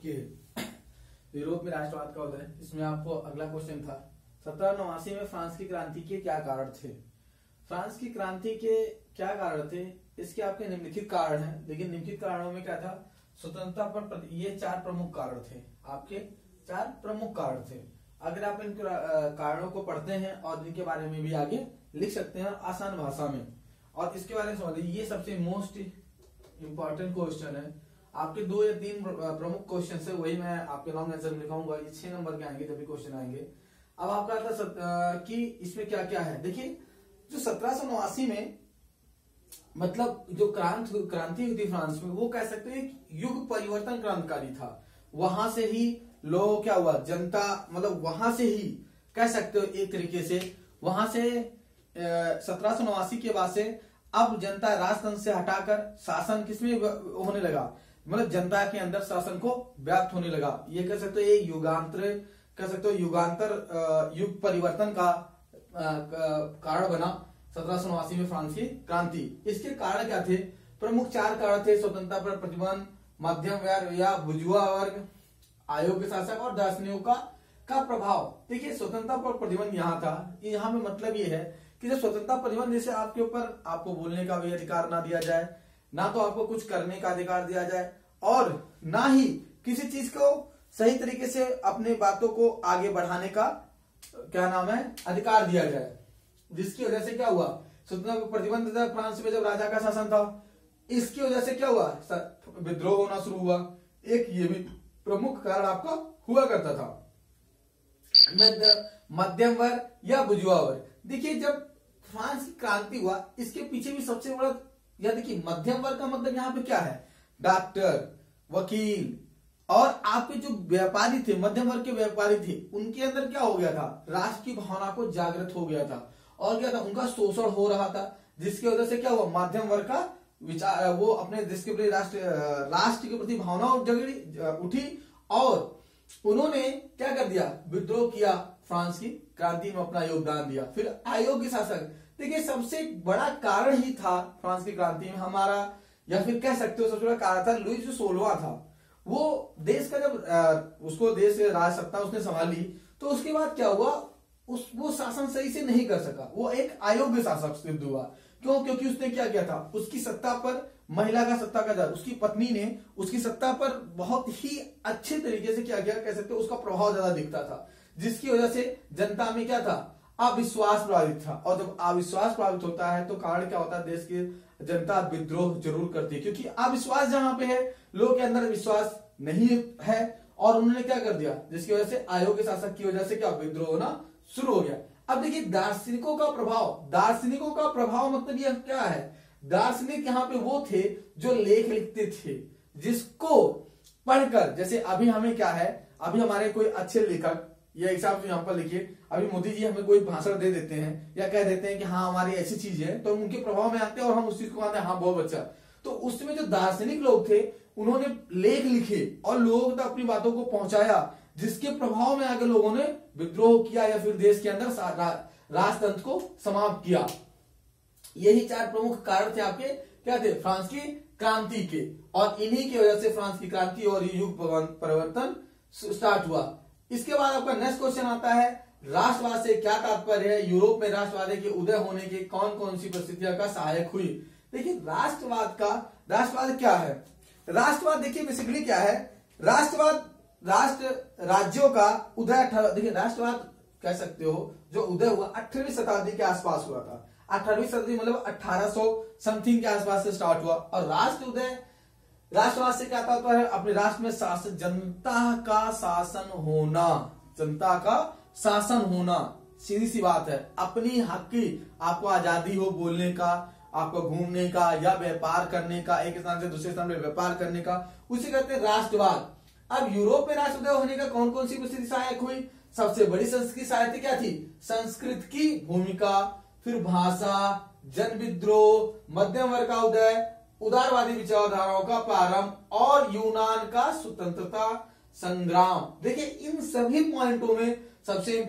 कि यूरोप में राष्ट्रवाद का उदय, इसमें आपको अगला क्वेश्चन था 1789 में फ्रांस की क्रांति के क्या कारण थे। फ्रांस की क्रांति के क्या कारण थे, इसके आपके निम्नलिखित कारण हैं, लेकिन निम्नलिखित कारणों में क्या था, स्वतंत्रता पर ये चार प्रमुख कारण थे, आपके चार प्रमुख कारण थे। अगर आप इन कारणों को पढ़ते हैं और इनके बारे में भी आगे लिख सकते हैं आसान भाषा में, और इसके बारे में समझिए, ये सबसे मोस्ट इंपॉर्टेंट क्वेश्चन है। आपके 2 या 3 प्रमुख क्वेश्चन है, वही मैं आपके लॉन्ग आंसर में लिखाऊंगा, ये 6 नंबर के आएंगे जब भी क्वेश्चन आएंगे। अब आपका था कि इसमें क्या क्या है। देखिए, जो 1789 में मतलब जो क्रांति हुई थी फ्रांस में, वो कह सकते हैं युग परिवर्तन क्रांतिकारी था। वहां से ही लोगों क्या हुआ, जनता मतलब वहां से ही कह सकते हो एक तरीके से, वहां से 1789 के बाद से अब जनता राजतंत्र से हटाकर शासन किसमें होने लगा, मतलब जनता के अंदर शासन को व्याप्त होने लगा। ये कह सकते हो ये युगांतर, कह सकते हो युगांतर युग परिवर्तन का कारण बना 1789 में फ्रांस की क्रांति। इसके कारण क्या थे, प्रमुख 4 कारण थे। स्वतंत्रता पर प्रतिबंध, मध्यम वर्ग या बुर्जुआ वर्ग, अयोग्य शासक और दार्शनिकों का प्रभाव। देखिए, स्वतंत्रता पर प्रतिबंध यहाँ था, यहाँ में मतलब ये है कि जब स्वतंत्रता प्रतिबंध, जैसे आपके ऊपर आपको बोलने का भी अधिकार ना दिया जाए, ना तो आपको कुछ करने का अधिकार दिया जाए, और ना ही किसी चीज को सही तरीके से अपने बातों को आगे बढ़ाने का क्या नाम है, अधिकार दिया जाए। जिसकी वजह से क्या हुआ, स्वतंत्रता पर प्रतिबंध था फ्रांस में जब राजा का शासन था, इसकी वजह से क्या हुआ, विद्रोह होना शुरू हुआ। एक ये भी प्रमुख कारण आपका हुआ करता था। मध्यम वर्ग या बुर्जुआ वर्ग, देखिए जब फ्रांस की क्रांति हुआ, इसके पीछे भी सबसे बड़ा, या देखिए मध्यम वर्ग का मतलब यहाँ पे क्या है, डॉक्टर, वकील और आपके जो व्यापारी थे, मध्यम वर्ग के व्यापारी थे, उनके अंदर क्या हो गया था, राष्ट्र की भावना को जागृत हो गया था, और क्या था, उनका शोषण हो रहा था। जिसकी वजह से क्या हुआ, मध्यम वर्ग का विचार, वो अपने देश के प्रति राष्ट्र के प्रति भावना उठी, और उन्होंने क्या कर दिया, विद्रोह किया, फ्रांस की क्रांति में अपना योगदान दिया। फिर अयोग्य शासक, देखिए सबसे बड़ा कारण ही था फ्रांस की क्रांति में हमारा, या फिर कह सकते हो सबसे बड़ा कारण था लुई जो 16वां था। वो देश का जब उसको देश राज सत्ता उसने संभाली, तो उसके बाद क्या हुआ, वो शासन सही से नहीं कर सका, वो एक अयोग्य शासक सिद्ध हुआ। क्यों, क्योंकि उसने क्या किया था, उसकी सत्ता पर महिला का सत्ता का, उसकी पत्नी ने उसकी सत्ता पर बहुत ही अच्छे तरीके से क्या किया, कह सकते हो उसका प्रभाव ज्यादा दिखता था, जिसकी वजह से जनता में क्या था, अविश्वास प्रभावित था। और जब अविश्वास प्रभावित होता है तो कारण क्या होता है, देश की जनता विद्रोह जरूर करती है, क्योंकि अविश्वास जहां पे है, लोगों के अंदर विश्वास नहीं है, और उन्होंने क्या कर दिया, जिसकी वजह से अयोग्य शासक की वजह से क्या विद्रोह होना शुरू हो गया। अब देखिए दार्शनिकों का प्रभाव मतलब यह क्या है, दार्शनिक यहाँ पे वो थे जो लेख लिखते थे, जिसको पढ़कर, जैसे अभी हमें क्या है, अभी हमारे कोई अच्छे लेखक या एग्जाम यहाँ पर लिखिए, अभी मोदी जी हमें कोई भाषण दे देते हैं या कह देते हैं कि हाँ हमारी ऐसी चीज है, तो हम उनके प्रभाव में आते हैं और हम उस चीज को आते हैं, हाँ बहुत अच्छा। तो उसमें जो दार्शनिक लोग थे, उन्होंने लेख लिखे और लोगों तक अपनी बातों को पहुंचाया, जिसके प्रभाव में आगे लोगों ने विद्रोह किया या फिर देश के अंदर राजतंत्र को समाप्त किया। यही 4 प्रमुख कारण थे आपके, क्या थे, फ्रांस की क्रांति के, और इन्हीं की वजह से फ्रांस की क्रांति और युग परिवर्तन स्टार्ट हुआ। इसके बाद आपका नेक्स्ट क्वेश्चन आता है, राष्ट्रवाद से क्या तात्पर्य है, यूरोप में राष्ट्रवाद के उदय होने के कौन कौन सी परिस्थितियां का सहायक हुई। देखिए राष्ट्रवाद क्या है, राष्ट्रवाद देखिए बेसिकली क्या है, राष्ट्रवाद राष्ट्र राज्यों का उदय, देखिए राष्ट्रवाद कह सकते हो जो उदय हुआ 18वीं शताब्दी के आसपास हुआ था। 18वीं शताब्दी मतलब 1800 समथिंग के आसपास से स्टार्ट हुआ, और राष्ट्र उदय, राष्ट्रवाद से क्या तात्पर्य है, अपने राष्ट्र में शासन, जनता का शासन होना, जनता का शासन होना, सीधी सी बात है। अपनी हक की, आपको आजादी हो बोलने का, आपको घूमने का या व्यापार करने का, एक स्थान से दूसरे स्थान में व्यापार करने का, उसे कहते हैं राष्ट्रवाद। अब यूरोप में राष्ट्र उदय होने का कौन कौन सी परिस्थिति सहायक हुई, सबसे बड़ी संस्कृति सहायता क्या थी, संस्कृत की भूमिका, फिर भाषा, जन विद्रोह, मध्यम वर्ग का उदय, उदारवादी विचारधाराओं का प्रारंभ, और यूनान का स्वतंत्रता संग्राम। देखिए इन सभी पॉइंटों में सबसे